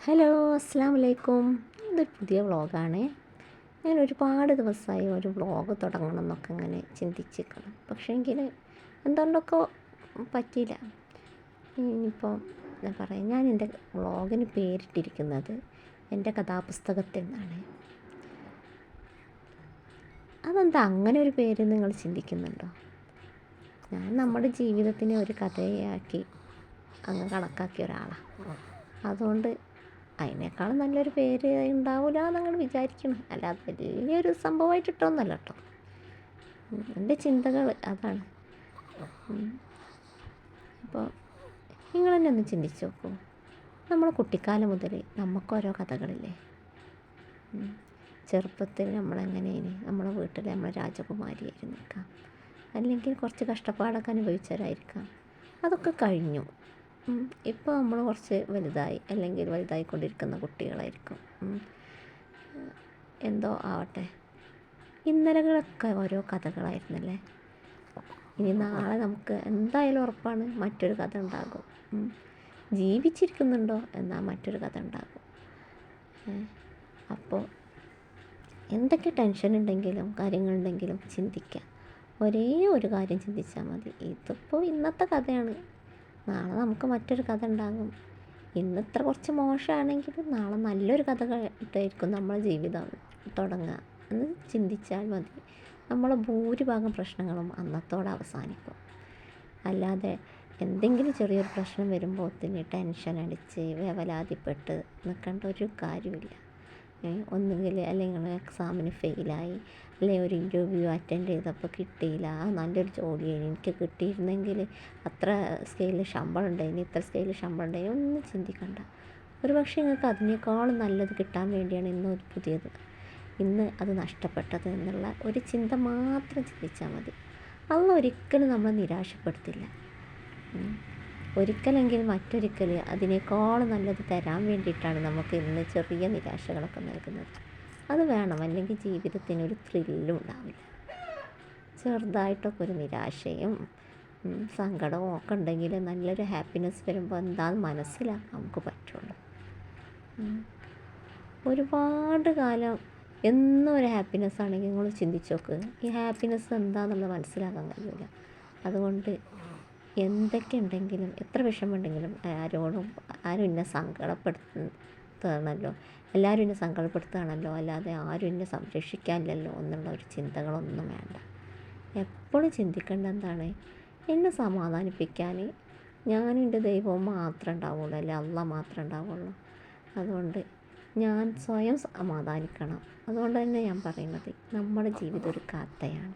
Hello, അസ്സാം വലൈക്കും. ഇതൊരു പുതിയ വ്ളോഗാണ്. ഞാൻ ഒരുപാട് ദിവസമായി ഒരു വ്ളോഗ് തുടങ്ങണം എന്നൊക്കെ ഇങ്ങനെ ചിന്തിച്ചിരിക്കണം. പക്ഷേ എങ്കിൽ എന്തുകൊണ്ടൊക്കെ പറ്റിയില്ല. ഇനിയിപ്പോൾ ഞാൻ പറയാം, ഞാൻ എൻ്റെ വ്ളോഗിന് പേരിട്ടിരിക്കുന്നത് എൻ്റെ കഥാപുസ്തകത്തിൽ നിന്നാണ്. അതെന്താ അങ്ങനെ ഒരു പേര് നിങ്ങൾ ചിന്തിക്കുന്നുണ്ടോ? ഞാൻ നമ്മുടെ ജീവിതത്തിനെ ഒരു കഥയാക്കി അങ്ങ് കണക്കാക്കിയ ഒരാളാണ്. അതുകൊണ്ട് അതിനേക്കാളും നല്ലൊരു പേര് ഉണ്ടാവില്ല എന്നങ്ങൾ വിചാരിക്കണം. അല്ലാതെ വലിയൊരു സംഭവമായിട്ടിട്ടൊന്നുമല്ല കേട്ടോ. എൻ്റെ ചിന്തകൾ അതാണ്. അപ്പോൾ നിങ്ങൾ തന്നെ ഒന്ന് ചിന്തിച്ച് നോക്കൂ. നമ്മൾ കുട്ടിക്കാലം മുതൽ നമുക്കോരോ കഥകളില്ലേ. ചെറുപ്പത്തിൽ നമ്മളെങ്ങനെയാണ് നമ്മളെ വീട്ടിൽ നമ്മൾ രാജകുമാരിയായിരുന്നേക്കാം, അല്ലെങ്കിൽ കുറച്ച് കഷ്ടപ്പാടൊക്കെ അനുഭവിച്ചവരായിരിക്കാം. അതൊക്കെ കഴിഞ്ഞു. ഇപ്പോൾ നമ്മൾ കുറച്ച് വലുതായി, അല്ലെങ്കിൽ വലുതായിക്കൊണ്ടിരിക്കുന്ന കുട്ടികളായിരിക്കും. എന്തോ ആവട്ടെ, ഇന്നലകളൊക്കെ ഓരോ കഥകളായിരുന്നല്ലേ. ഇനി നാളെ നമുക്ക് എന്തായാലും ഉറപ്പാണ് മറ്റൊരു കഥ ഉണ്ടാകും. ജീവിച്ചിരിക്കുന്നുണ്ടോ എന്നാൽ മറ്റൊരു കഥ ഉണ്ടാകും. അപ്പോൾ എന്തൊക്കെ ടെൻഷൻ ഉണ്ടെങ്കിലും കാര്യങ്ങളുണ്ടെങ്കിലും ചിന്തിക്കുക. ഒരേ ഒരു കാര്യം ചിന്തിച്ചാൽ മതി. ഇതിപ്പോൾ ഇന്നത്തെ കഥയാണ്, നാളെ നമുക്ക് മറ്റൊരു കഥ ഉണ്ടാകും. ഇന്ന് ഇത്ര കുറച്ച് മോശമാണെങ്കിൽ നാളെ നല്ലൊരു കഥ ഇട്ടായിരിക്കും നമ്മളെ ജീവിതം തുടങ്ങുക എന്ന് ചിന്തിച്ചാൽ മതി. നമ്മളെ ഭൂരിഭാഗം പ്രശ്നങ്ങളും അന്നത്തോടെ അവസാനിക്കും. അല്ലാതെ എന്തെങ്കിലും ചെറിയൊരു പ്രശ്നം വരുമ്പോഴത്തേന് ടെൻഷൻ അടിച്ച് വേവലാതിപ്പെട്ട് നിൽക്കേണ്ട ഒരു കാര്യമില്ല. ഒന്നുകിൽ അല്ലെങ്കിൽ എക്സാമിന് ഫെയിലായി, അല്ലെങ്കിൽ ഒരു ഇൻ്റർവ്യൂ അറ്റൻഡ് ചെയ്തപ്പോൾ കിട്ടിയില്ല, നല്ലൊരു ജോലിയാണ് എനിക്ക് കിട്ടിയിരുന്നെങ്കിൽ അത്ര സ്കെയിലിൽ ശമ്പളം ഉണ്ടായിന്, ഇത്ര സ്കെയിലിൽ ശമ്പളം ഉണ്ടായി, ഒന്നും ചിന്തിക്കണ്ട. ഒരു പക്ഷേ നിങ്ങൾക്ക് അതിനേക്കാളും നല്ലത് കിട്ടാൻ വേണ്ടിയാണ് ഇന്ന് പുതിയത്, ഇന്ന് അത് നഷ്ടപ്പെട്ടത് എന്നുള്ള ഒരു ചിന്ത മാത്രം ചിന്തിച്ചാൽ മതി. അള്ളാഹ് ഒരിക്കലും നമ്മളെ നിരാശപ്പെടുത്തില്ല. ഒരിക്കലെങ്കിൽ മറ്റൊരിക്കൽ അതിനേക്കാളും നല്ലത് തരാൻ വേണ്ടിയിട്ടാണ് നമുക്ക് ഇന്ന് ചെറിയ നിരാശകളൊക്കെ നൽകുന്നത്. അത് വേണം, അല്ലെങ്കിൽ ജീവിതത്തിനൊരു ത്രില്ലും ഉണ്ടാവില്ല. ചെറുതായിട്ടൊക്കെ ഒരു നിരാശയും സങ്കടവും ഒക്കെ ഉണ്ടെങ്കിൽ നല്ലൊരു ഹാപ്പിനെസ് വരുമ്പോൾ എന്താണെന്ന് മനസ്സിലാക്കാൻ നമുക്ക് പറ്റുള്ളൂ. ഒരുപാട് കാലം എന്നും ഒരു ഹാപ്പിനെസ് ആണെങ്കിൽ നിങ്ങൾ ചിന്തിച്ച് നോക്ക്, ഈ ഹാപ്പിനെസ് എന്താണെന്നുള്ളത് മനസ്സിലാക്കാൻ കഴിയില്ല. അതുകൊണ്ട് എന്തൊക്കെ ഉണ്ടെങ്കിലും എത്ര വിഷമമുണ്ടെങ്കിലും ആരും എന്നെ സങ്കടപ്പെടുത്തുകയാണല്ലോ, എല്ലാവരും എന്നെ സങ്കടപ്പെടുത്തുകയാണല്ലോ, അല്ലാതെ ആരും എന്നെ സംരക്ഷിക്കാനില്ലല്ലോ എന്നുള്ള ഒരു ചിന്തകളൊന്നും വേണ്ട. എപ്പോഴും ചിന്തിക്കേണ്ട എന്താണ്, എന്നെ സമാധാനിപ്പിക്കാൻ ഞാനും എൻ്റെ ദൈവവും മാത്രമേ ഉണ്ടാവുള്ളൂ, അല്ലെ അള്ളാഹ് മാത്രമേ ഉണ്ടാവുള്ളൂ. അതുകൊണ്ട് ഞാൻ സ്വയം സമാധാനിക്കണം. അതുകൊണ്ട് തന്നെ ഞാൻ പറയുന്നത്, നമ്മുടെ ജീവിതം ഒരു കഥയാണ്.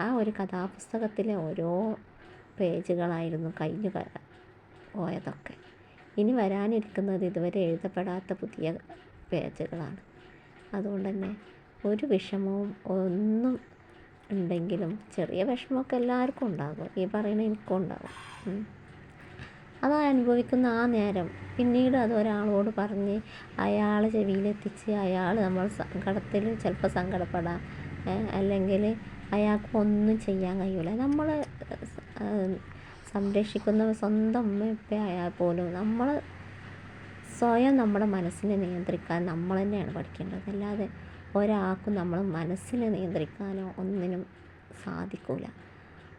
ആ ഒരു കഥാപുസ്തകത്തിലെ ഓരോ പേജുകളായിരുന്നു കഴിഞ്ഞു പോയതൊക്കെ. ഇനി വരാനിരിക്കുന്നത് ഇതുവരെ എഴുതപ്പെടാത്ത പുതിയ പേജുകളാണ്. അതുകൊണ്ട് തന്നെ ഒരു വിഷമവും ഒന്നും ഉണ്ടെങ്കിലും ചെറിയ വിഷമമൊക്കെ എല്ലാവർക്കും ഉണ്ടാകും, ഈ പറയുന്ന എനിക്കും ഉണ്ടാകും. അത് അനുഭവിക്കുന്ന ആ നേരം പിന്നീട് അത് ഒരാളോട് പറഞ്ഞ് അയാൾ ചെവിയിലെത്തിച്ച് അയാൾ നമ്മൾ സങ്കടത്തിൽ ചിലപ്പോൾ സങ്കടപ്പെടാം, അല്ലെങ്കിൽ അയാൾക്ക് ഒന്നും ചെയ്യാൻ കഴിയില്ല. നമ്മൾ സംരക്ഷിക്കുന്ന സ്വന്തം ഉമ്മ ആയാൽ പോലും നമ്മൾ സ്വയം നമ്മുടെ മനസ്സിനെ നിയന്ത്രിക്കാൻ നമ്മൾ തന്നെയാണ് പഠിക്കേണ്ടത്. അല്ലാതെ ഒരാൾക്കും നമ്മൾ മനസ്സിനെ നിയന്ത്രിക്കാനോ ഒന്നിനും സാധിക്കില്ല.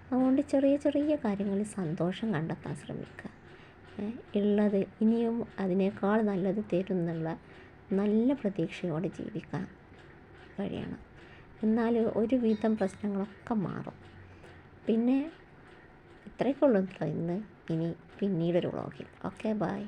അതുകൊണ്ട് ചെറിയ ചെറിയ കാര്യങ്ങളിൽ സന്തോഷം കണ്ടെത്താൻ ശ്രമിക്കുക. ഉള്ളത് ഇനിയും അതിനേക്കാൾ നല്ലത് തരും എന്നുള്ള നല്ല പ്രതീക്ഷയോടെ ജീവിക്കാൻ കഴിയണം. എന്നാൽ ഒരുവിധം പ്രശ്നങ്ങളൊക്കെ മാറും. പിന്നെ ഇത്രയൊക്കെ ഉള്ളൂ ഇന്ന്. ഇനി പിന്നീടൊരു വ്ളോഗിൽ. Okay, by.